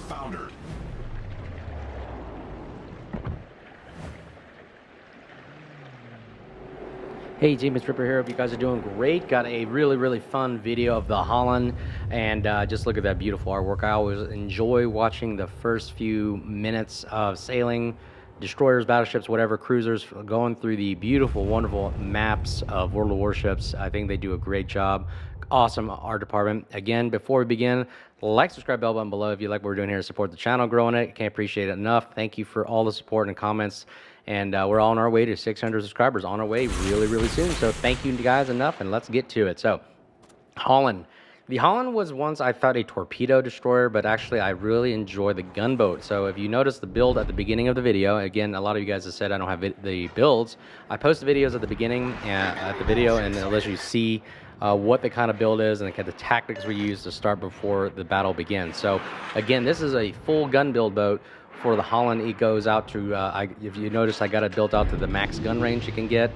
foundered. Hey team, it's Ripper here. Hope you guys are doing great. Got a really fun video of the Holland, and just look at that beautiful artwork. I always enjoy watching the first few minutes of sailing, destroyers, battleships, whatever, cruisers, going through the beautiful, wonderful maps of World of Warships. I think they do a great job. Awesome art department. Again, before we begin, like, subscribe, bell button below if you like what we're doing here to support the channel, growing it. Can't appreciate it enough. Thank you for all the support and comments. And we're on our way to 600 subscribers, on our way really soon. So thank you guys enough, and let's get to it. So Holland. The Holland was once, I thought, a torpedo destroyer, but actually I really enjoy the gunboat. So if you notice the build at the beginning of the video, again, a lot of you guys have said I don't have the builds. I post the videos at the beginning at the video, and it'll let you see what the kind of build is and the tactics we use to start before the battle begins. So again, this is a full gun build boat. For the Holland, it goes out to, if you notice, I got it built out to the max gun range you can get.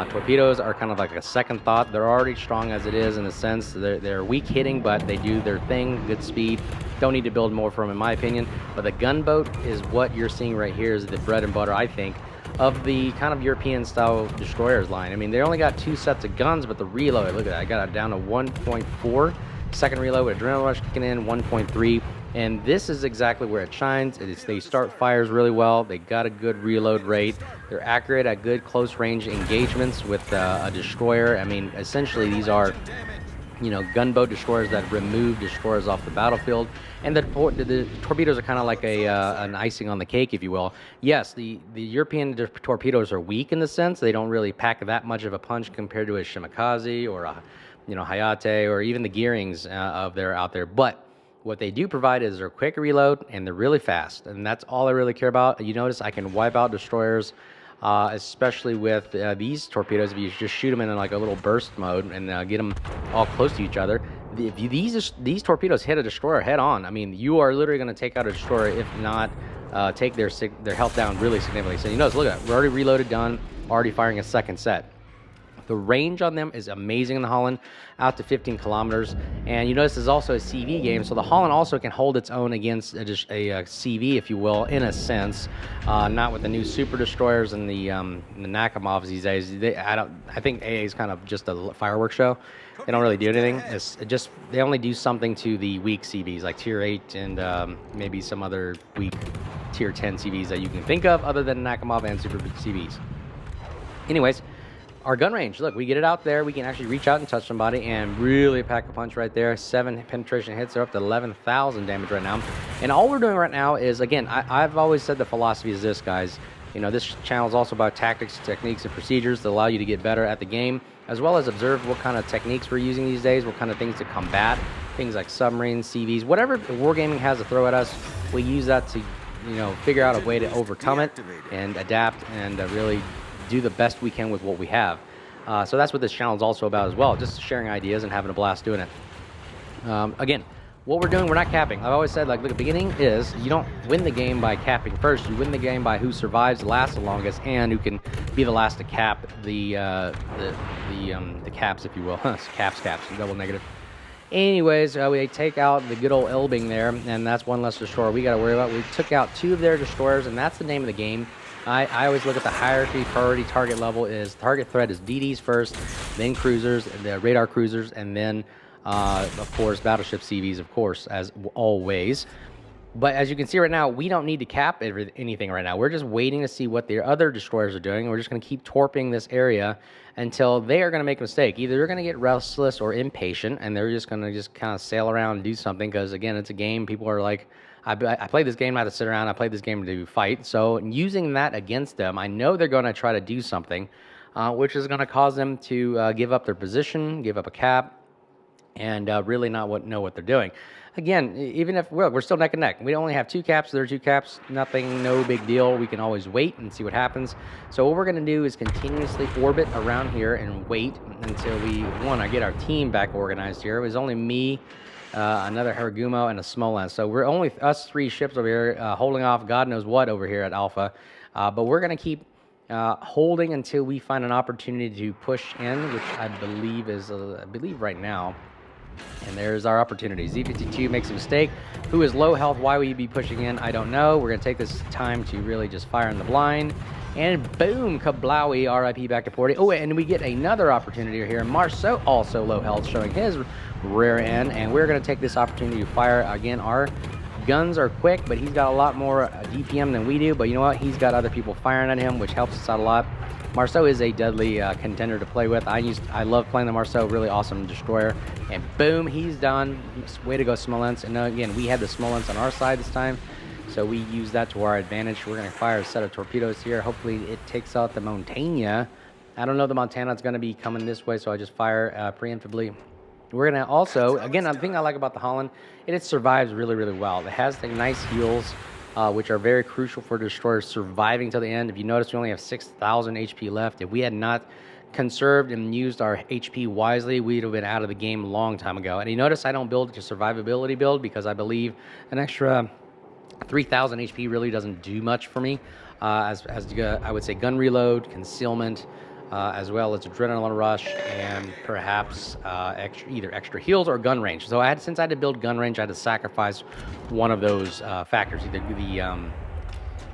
Torpedoes are kind of like a second thought. They're already strong as it is in a sense. They're weak hitting, but they do their thing, good speed. Don't need to build more for them, in my opinion. But the gunboat is what you're seeing right here, is the bread and butter, I think, of the kind of European style destroyers line. I mean, they only got 2 sets of guns, but the reload, look at that, I got it down to 1.4. Second reload with adrenaline rush kicking in, 1.3. And this is exactly where it shines. They start fires really well. They got a good reload rate. They're accurate at good close range engagements with a destroyer. I mean, essentially these are, you know, gunboat destroyers that remove destroyers off the battlefield. And the torpedoes are kind of like an icing on the cake, if you will. Yes, the European torpedoes are weak in the sense they don't really pack that much of a punch compared to a Shimakaze or a, you know, Hayate, or even the Gearings out there. But what they do provide is they're quick reload and they're really fast, and that's all I really care about. You notice I can wipe out destroyers, especially with these torpedoes. If you just shoot them in like a little burst mode and get them all close to each other. If these torpedoes hit a destroyer head on, I mean, you are literally going to take out a destroyer, if not take their health down really significantly. So you notice, look at that, we're already reloaded, done, already firing a second set. The range on them is amazing in the Holland, out to 15 kilometers. And you notice there's also a CV game, so the Holland also can hold its own against a CV, if you will, in a sense. Not with the new super destroyers and the Nakamovs these days. I think AA is kind of just a fireworks show. They don't really do anything. They only do something to the weak CVs, like Tier 8 and maybe some other weak Tier 10 CVs that you can think of, other than Nakamov and super CVs. Anyways, our gun range, look, we get it out there, we can actually reach out and touch somebody and really pack a punch right there. 7 penetration hits are up to 11,000 damage right now. And all we're doing right now is, again, I've always said the philosophy is this, guys. You know, this channel is also about tactics, techniques, and procedures that allow you to get better at the game, as well as observe what kind of techniques we're using these days, what kind of things to combat, things like submarines, CVs, whatever wargaming has to throw at us, we use that to, you know, figure out a way to overcome it and adapt and really do the best we can with what we have. So that's what this channel is also about as well, just sharing ideas and having a blast doing it. Again, what we're doing, we're not capping. I've always said, like, the beginning is you don't win the game by capping first. You win the game by who survives, lasts the longest, and who can be the last to cap the caps, if you will. caps, double negative. Anyways, we take out the good old Elbing there, and that's one less destroyer we got to worry about. We took out 2 of their destroyers, and that's the name of the game. I always look at the hierarchy. Priority target level is target threat is DDs first, then cruisers, the radar cruisers, and then of course battleship CVs, of course, as always. But as you can see right now, we don't need to cap anything right now. We're just waiting to see what the other destroyers are doing. We're just going to keep torping this area until they are going to make a mistake. Either they're going to get restless or impatient, and they're just going to kind of sail around and do something, because again, it's a game. People are like, I played this game not to sit around. I played this game to fight. So using that against them, I know they're going to try to do something, which is going to cause them to give up their position, give up a cap, and really not know what they're doing. Again, even if we're still neck and neck. We only have 2 caps. There are 2 caps. Nothing, no big deal. We can always wait and see what happens. So what we're going to do is continuously orbit around here and wait until I get our team back organized here. It was only me, another Haragumo, and a Smolensk. So we're only us 3 ships over here holding off God knows what over here at Alpha. But we're going to keep holding until we find an opportunity to push in, which I believe is, right now. And there's our opportunity. Z52 makes a mistake. Who is low health? Why would you be pushing in? I don't know. We're going to take this time to really just fire in the blind. And boom, kablowie, RIP back to Porty. Oh, and we get another opportunity here. Marceau also low health, showing his rear end. And we're going to take this opportunity to fire. Again, our guns are quick, but he's got a lot more DPM than we do. But you know what? He's got other people firing at him, which helps us out a lot. Marceau is a deadly contender to play with. I love playing the Marceau, really awesome destroyer. And boom, he's done. Way to go, Smolensk. And again, we had the Smolensk on our side this time, so we use that to our advantage. We're going to fire a set of torpedoes here. Hopefully it takes out the Montana. I don't know the Montana is going to be coming this way, so I just fire preemptively. We're going to also, again, the thing I like about the Halland, it survives really, really well. It has the nice heals, which are very crucial for destroyers surviving till the end. If you notice, we only have 6,000 HP left. If we had not conserved and used our HP wisely, we'd have been out of the game a long time ago. And you notice I don't build a survivability build because I believe an extra 3,000 HP really doesn't do much for me. As I would say, gun reload, concealment, as well as adrenaline rush, and perhaps either extra heals or gun range. So since I had to build gun range, I had to sacrifice one of those factors, either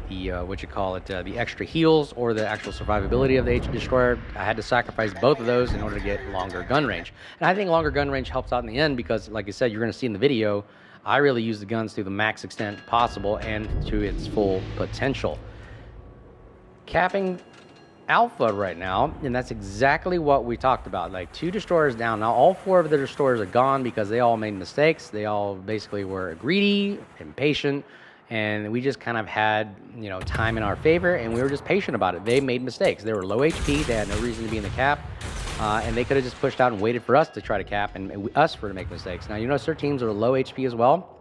the extra heals or the actual survivability of the destroyer. I had to sacrifice both of those in order to get longer gun range. And I think longer gun range helps out in the end because, like I said, you're going to see in the video, I really use the guns to the max extent possible and to its full potential. Capping Alpha right now, and that's exactly what we talked about. Like 2 destroyers down. Now all 4 of the destroyers are gone because they all made mistakes. They all basically were greedy, impatient, and we just kind of had, you know, time in our favor, and we were just patient about it. They made mistakes. They were low HP. They had no reason to be in the cap, and they could have just pushed out and waited for us to try to cap and us to make mistakes. Now you notice their teams are low HP as well.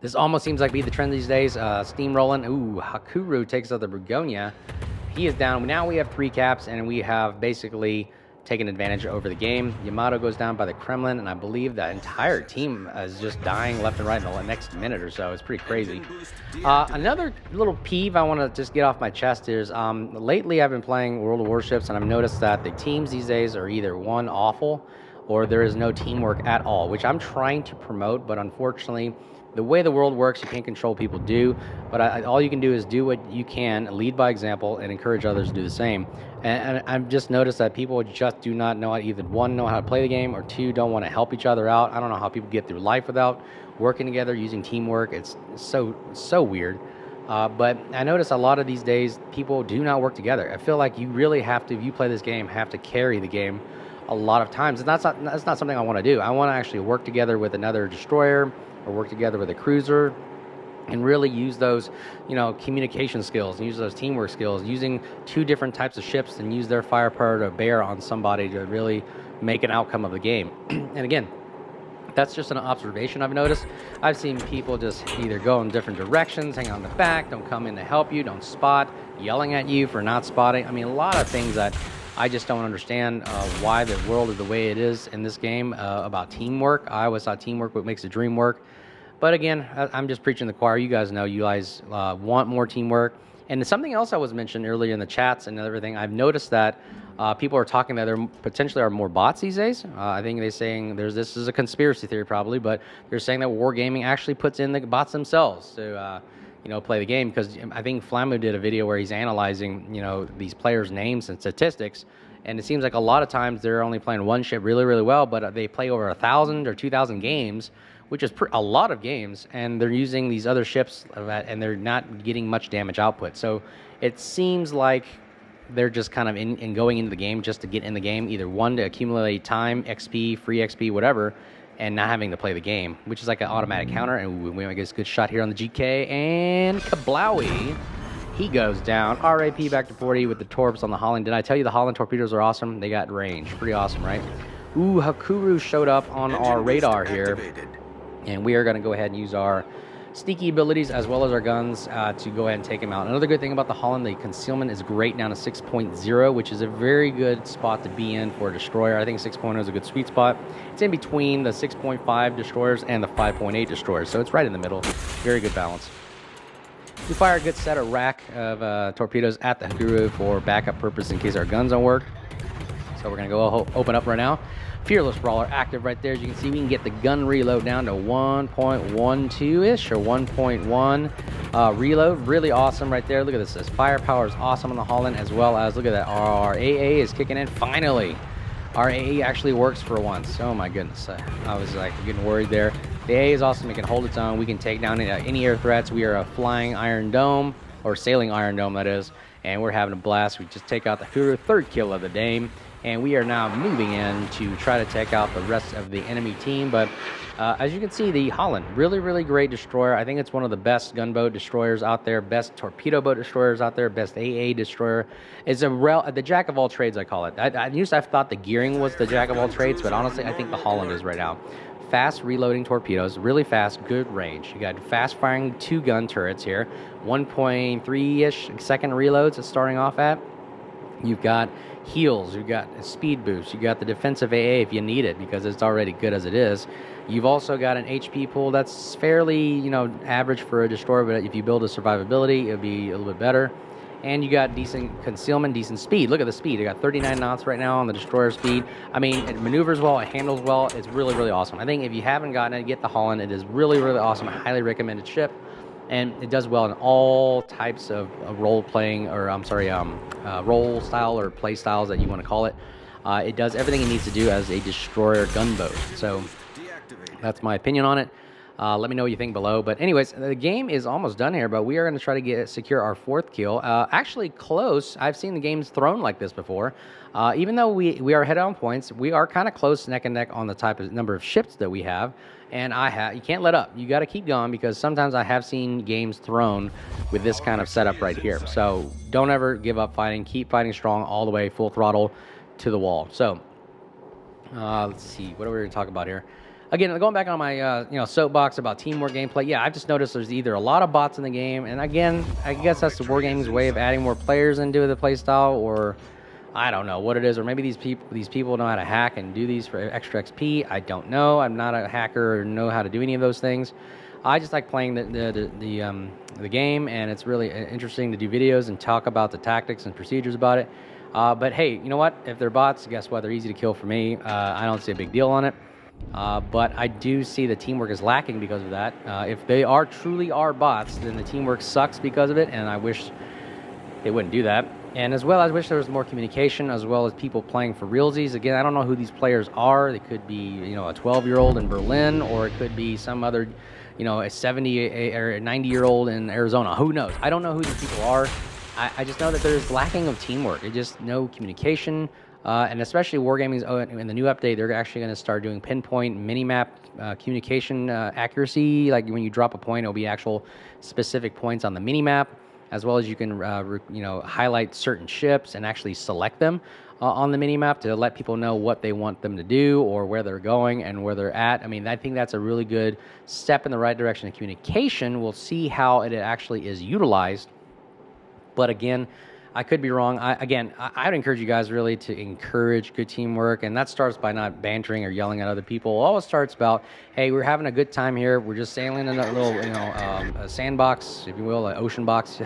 This almost seems like be the trend these days. Steamrolling. Ooh, Hakuru takes out the Burgonia. He is down. Now we have 3 caps, and we have basically taken advantage over the game. Yamato goes down by the Kremlin, and I believe that entire team is just dying left and right in the next minute or so. It's pretty crazy. Another little peeve I want to just get off my chest is lately I've been playing World of Warships, and I've noticed that the teams these days are either one, awful, or there is no teamwork at all, which I'm trying to promote, but unfortunately, the way the world works, you can't control people do, but all you can do is do what you can, lead by example, and encourage others to do the same. And I've just noticed that people just do not know, either 1, know how to play the game, or 2, don't want to help each other out. I don't know how people get through life without working together, using teamwork. It's so weird. But I notice a lot of these days, people do not work together. I feel like you really have to, if you play this game, have to carry the game a lot of times. And that's not something I want to do. I want to actually work together with another destroyer, or work together with a cruiser, and really use those, you know, communication skills and use those teamwork skills, using 2 different types of ships and use their firepower to bear on somebody to really make an outcome of the game. And again, that's just an observation I've noticed. I've seen people just either go in different directions, hang on the back, don't come in to help you, don't spot, yelling at you for not spotting. I mean, a lot of things that I just don't understand why the world is the way it is in this game about teamwork. I always thought teamwork what makes the dream work. But again, I'm just preaching the choir. You guys know you guys want more teamwork. And something else I was mentioned earlier in the chats and everything, I've noticed that people are talking that there potentially are more bots these days. I think they're saying this is a conspiracy theory probably, but they're saying that Wargaming actually puts in the bots themselves to you know, play the game, because I think Flamu did a video where he's analyzing, you know, these players' names and statistics, and it seems like a lot of times they're only playing one ship really, really well, but they play over 1,000 or 2,000 games, which is a lot of games, and they're using these other ships and they're not getting much damage output. So it seems like they're just kind of in going into the game just to get in the game, either 1, to accumulate time, XP, free XP, whatever, and not having to play the game, which is like an automatic counter. And we get a good shot here on the GK, and kablowie, he goes down. RAP back to 40 with the torps on the Halland. Did I tell you the Halland torpedoes are awesome? They got range. Pretty awesome, right? Ooh, Hakuru showed up on our radar here, and we are going to go ahead and use our sneaky abilities as well as our guns to go ahead and take him out. Another good thing about the Halland, the concealment is great down to 6.0, which is a very good spot to be in for a destroyer. I think 6.0 is a good sweet spot. It's in between the 6.5 destroyers and the 5.8 destroyers, so it's right in the middle. Very good balance. We fire a good set of rack of torpedoes at the Hakuru for backup purpose in case our guns don't work. So we're going to go open up right now. Fearless Brawler active right there. As you can see, we can get the gun reload down to 1.12-ish or 1.1 reload. Really awesome right there. Look at this. This firepower is awesome on the Halland, as well as, look at that, our AA is kicking in. Finally, our AA actually works for once. Oh my goodness. I was like getting worried there. The AA is awesome. It can hold its own. We can take down any air threats. We are a flying Iron Dome, or sailing Iron Dome, that is, and we're having a blast. We just take out the third kill of the day. And we are now moving in to try to take out the rest of the enemy team. But as you can see, the Halland, really, really great destroyer. I think it's one of the best gunboat destroyers out there, best torpedo boat destroyers out there, best AA destroyer. It's the jack of all trades, I call it. I thought the gearing was the jack of all trades, but honestly, I think the Halland is right now. Fast reloading torpedoes, really fast, good range. You got fast firing 2-gun turrets here, 1.3-ish second reloads it's starting off at. You've got heals, you've got a speed boost, you got the defensive AA if you need it because it's already good as it is. You've also got an HP pool that's fairly, average for a destroyer, but if you build a survivability, it'll be a little bit better. And you got decent concealment, decent speed. Look at the speed. You got 39 knots right now on the destroyer speed. I mean, it maneuvers well, it handles well. It's really, really awesome. I think if you haven't gotten it, get the Halland. It is really, really awesome. A highly recommended ship. And it does well in all types of role-playing, or role style or play styles that you want to call it. It does everything it needs to do as a destroyer gunboat. So that's my opinion on it. Let me know what you think below. But anyways, the game is almost done here, but we are going to try to secure our 4th kill. Actually close. I've seen the games thrown like this before. Even though we are ahead on points, we are kind of close neck and neck on the type of number of ships that we have. And you can't let up. You got to keep going because sometimes I have seen games thrown with this kind of setup right here. So don't ever give up fighting. Keep fighting strong all the way, full throttle to the wall. So let's see. What are we going to talk about here? Again, going back on my soapbox about teamwork gameplay. Yeah, I've just noticed there's either a lot of bots in the game, and again, I guess that's the Wargaming's way of adding more players into the playstyle, or I don't know what it is, or maybe these people know how to hack and do these for extra XP. I don't know. I'm not a hacker or know how to do any of those things. I just like playing the game, and it's really interesting to do videos and talk about the tactics and procedures about it. But hey, you know what? If they're bots, guess what? They're easy to kill for me. I don't see a big deal on it. But I do see the teamwork is lacking because of that. If they truly are bots, then the teamwork sucks because of it, and I wish they wouldn't do that. And as well, I wish there was more communication, as well as people playing for realsies. Again, I don't know who these players are. They could be, a 12-year-old in Berlin, or it could be some other, a 70 or a 90-year-old in Arizona. Who knows? I don't know who these people are. I just know that there's lacking of teamwork. It's just no communication. And especially Wargaming's in the new update, they're actually going to start doing pinpoint minimap communication accuracy. Like when you drop a point, it'll be actual specific points on the minimap, as well as you can highlight certain ships and actually select them on the minimap to let people know what they want them to do or where they're going and where they're at. I mean, I think that's a really good step in the right direction of communication. We'll see how it actually is utilized. But again, I could be wrong. I would encourage you guys really to encourage good teamwork, and that starts by not bantering or yelling at other people. It always starts about, hey, we're having a good time here. We're just sailing in a little, a sandbox, if you will, an ocean box,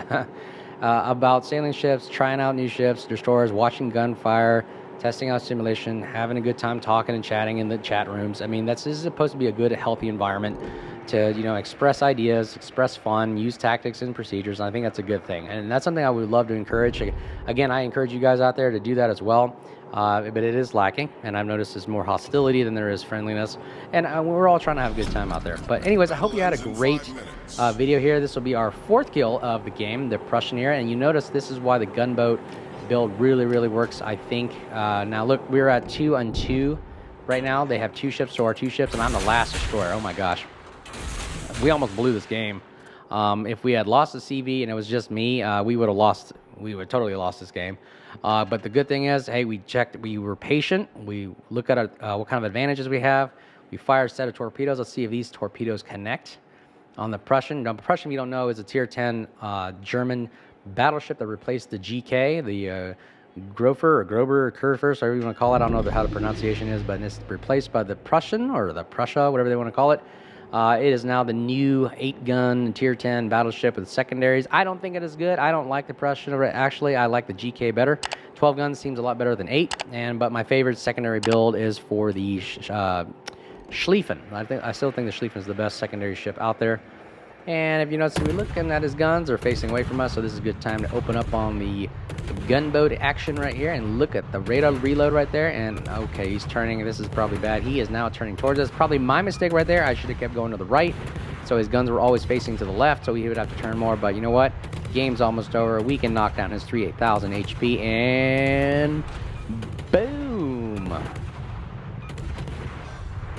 about sailing ships, trying out new ships, destroyers, watching gunfire, testing out simulation, having a good time talking and chatting in the chat rooms. I mean, this is supposed to be a good, healthy environment to express ideas, express fun, use tactics and procedures, and I think that's a good thing. And that's something I would love to encourage. Again, I encourage you guys out there to do that as well, but it is lacking, and I've noticed there's more hostility than there is friendliness, and we're all trying to have a good time out there. But anyways, I hope you had a great video here. This will be our 4th kill of the game, the Prussian here, and you notice this is why the gunboat build really, really works, I think. Now look, we're at 2-on-2 right now. They have 2 ships to our 2 ships, and I'm the last destroyer. Oh my gosh. We almost blew this game. If we had lost the CV and it was just me, we would have totally lost this game. But the good thing is, hey, we checked, we were patient. We look at what kind of advantages we have. We fire a set of torpedoes. Let's see if these torpedoes connect on the Prussian. Now, the Prussian, if you don't know, is a tier 10 German battleship that replaced the GK, the Grofer or Grober or Kurfürst, however you want to call it. I don't know how the pronunciation is, but it's replaced by the Prussian or the Prussia, whatever they want to call it. It is now the new 8-gun tier 10 battleship with secondaries. I don't think it is good. I don't like the Prussian. Actually, I like the GK better. 12 guns seems a lot better than 8, but my favorite secondary build is for the Schlieffen. I still think the Schlieffen is the best secondary ship out there. And if you notice, we're looking at his guns are facing away from us, so this is a good time to open up on the gunboat action right here, and look at the radar reload right there. And okay, he's turning. This is probably bad. He is now turning towards us. Probably my mistake right there. I should have kept going to the right, so his guns were always facing to the left, so he would have to turn more. But you know what? Game's almost over. We can knock down his 38,000 HP, and boom!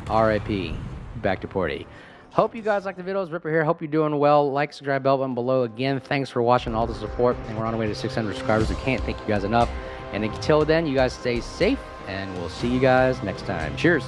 RIP. Back to Porty. Hope you guys like the videos. Ripper here. Hope you're doing well. Like, subscribe, bell button below. Again, thanks for watching, all the support. And we're on our way to 600 subscribers. We can't thank you guys enough. And until then, you guys stay safe, and we'll see you guys next time. Cheers.